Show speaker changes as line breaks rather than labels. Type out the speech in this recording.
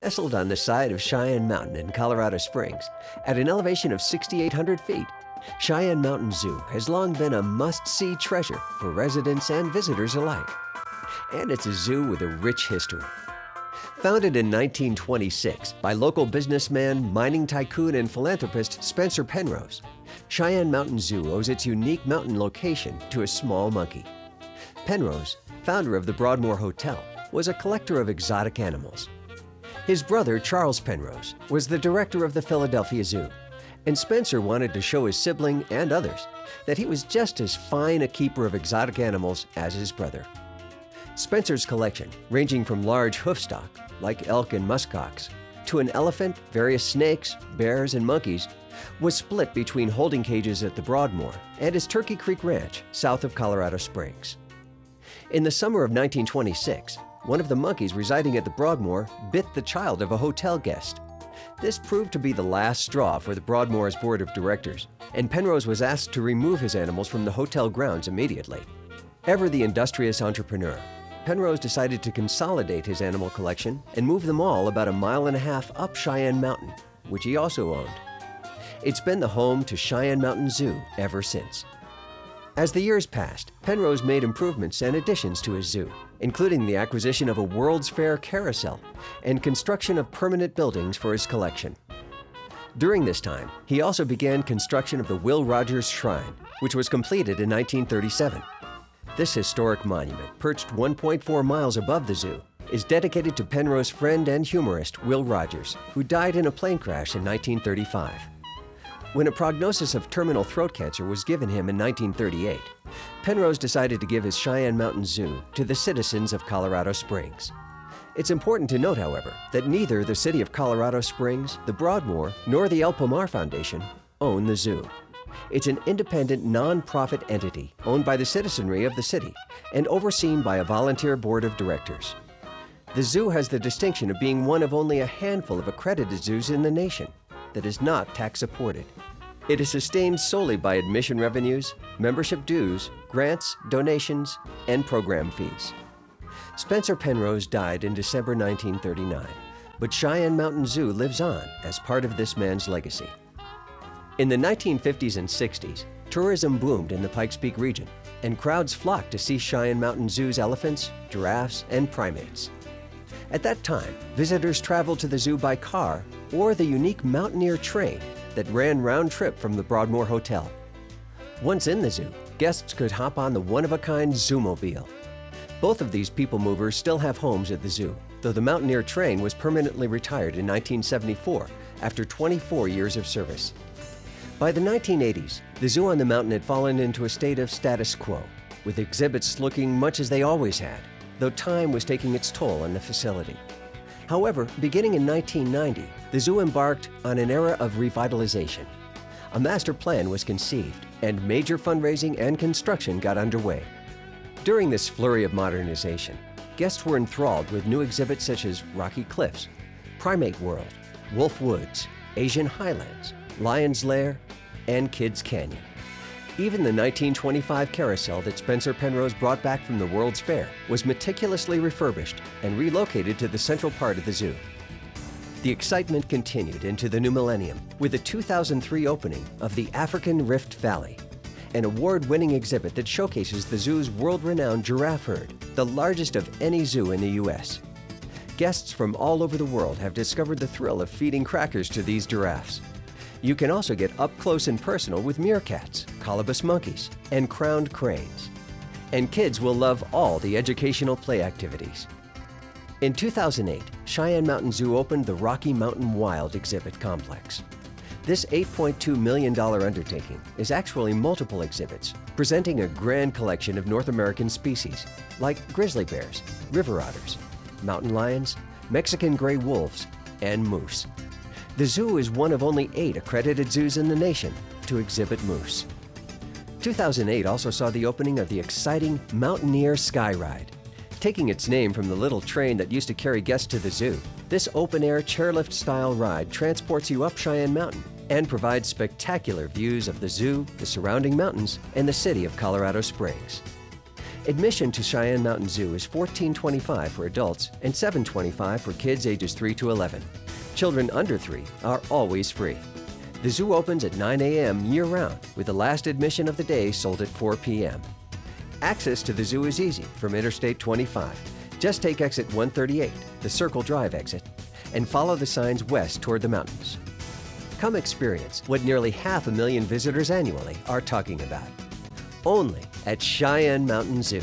Nestled on the side of Cheyenne Mountain in Colorado Springs, at an elevation of 6,800 feet, Cheyenne Mountain Zoo has long been a must-see treasure for residents and visitors alike. And it's a zoo with a rich history. Founded in 1926 by local businessman, mining tycoon, and philanthropist Spencer Penrose, Cheyenne Mountain Zoo owes its unique mountain location to a small monkey. Penrose, founder of the Broadmoor Hotel, was a collector of exotic animals. His brother, Charles Penrose, was the director of the Philadelphia Zoo, and Spencer wanted to show his sibling and others that he was just as fine a keeper of exotic animals as his brother. Spencer's collection, ranging from large hoofstock, like elk and muskox, to an elephant, various snakes, bears, and monkeys, was split between holding cages at the Broadmoor and his Turkey Creek Ranch, south of Colorado Springs. In the summer of 1926, one of the monkeys residing at the Broadmoor bit the child of a hotel guest. This proved to be the last straw for the Broadmoor's board of directors, and Penrose was asked to remove his animals from the hotel grounds immediately. Ever the industrious entrepreneur, Penrose decided to consolidate his animal collection and move them all about 1.5 miles up Cheyenne Mountain, which he also owned. It's been the home to Cheyenne Mountain Zoo ever since. As the years passed, Penrose made improvements and additions to his zoo, including the acquisition of a World's Fair carousel and construction of permanent buildings for his collection. During this time, he also began construction of the Will Rogers Shrine, which was completed in 1937. This historic monument, perched 1.4 miles above the zoo, is dedicated to Penrose's friend and humorist Will Rogers, who died in a plane crash in 1935. When a prognosis of terminal throat cancer was given him in 1938, Penrose decided to give his Cheyenne Mountain Zoo to the citizens of Colorado Springs. It's important to note, however, that neither the City of Colorado Springs, the Broadmoor, nor the El Pomar Foundation own the zoo. It's an independent, non-profit entity owned by the citizenry of the city and overseen by a volunteer board of directors. The zoo has the distinction of being one of only a handful of accredited zoos in the nation that is not tax-supported. It is sustained solely by admission revenues, membership dues, grants, donations, and program fees. Spencer Penrose died in December 1939, but Cheyenne Mountain Zoo lives on as part of this man's legacy. In the 1950s and 60s, tourism boomed in the Pikes Peak region, and crowds flocked to see Cheyenne Mountain Zoo's elephants, giraffes, and primates. At that time, visitors traveled to the zoo by car or the unique Mountaineer train that ran round-trip from the Broadmoor Hotel. Once in the zoo, guests could hop on the one-of-a-kind Zoomobile. Both of these people movers still have homes at the zoo, though the Mountaineer train was permanently retired in 1974 after 24 years of service. By the 1980s, the zoo on the mountain had fallen into a state of status quo, with exhibits looking much as they always had, though time was taking its toll on the facility. However, beginning in 1990, the zoo embarked on an era of revitalization. A master plan was conceived, and major fundraising and construction got underway. During this flurry of modernization, guests were enthralled with new exhibits such as Rocky Cliffs, Primate World, Wolf Woods, Asian Highlands, Lion's Lair, and Kids Canyon. Even the 1925 carousel that Spencer Penrose brought back from the World's Fair was meticulously refurbished and relocated to the central part of the zoo. The excitement continued into the new millennium with the 2003 opening of the African Rift Valley, an award-winning exhibit that showcases the zoo's world-renowned giraffe herd, the largest of any zoo in the U.S. Guests from all over the world have discovered the thrill of feeding crackers to these giraffes. You can also get up close and personal with meerkats, colobus monkeys, and crowned cranes. And kids will love all the educational play activities. In 2008, Cheyenne Mountain Zoo opened the Rocky Mountain Wild exhibit complex. This $8.2 million undertaking is actually multiple exhibits, presenting a grand collection of North American species like grizzly bears, river otters, mountain lions, Mexican gray wolves, and moose. The zoo is one of only 8 accredited zoos in the nation to exhibit moose. 2008 also saw the opening of the exciting Mountaineer Sky Ride. Taking its name from the little train that used to carry guests to the zoo, this open-air chairlift-style ride transports you up Cheyenne Mountain and provides spectacular views of the zoo, the surrounding mountains, and the city of Colorado Springs. Admission to Cheyenne Mountain Zoo is $14.25 for adults and $7.25 for kids ages 3 to 11. Children under 3 are always free. The zoo opens at 9 a.m. year-round, with the last admission of the day sold at 4 p.m. Access to the zoo is easy from Interstate 25. Just take exit 138, the Circle Drive exit, and follow the signs west toward the mountains. Come experience what nearly 500,000 visitors annually are talking about. Only at Cheyenne Mountain Zoo.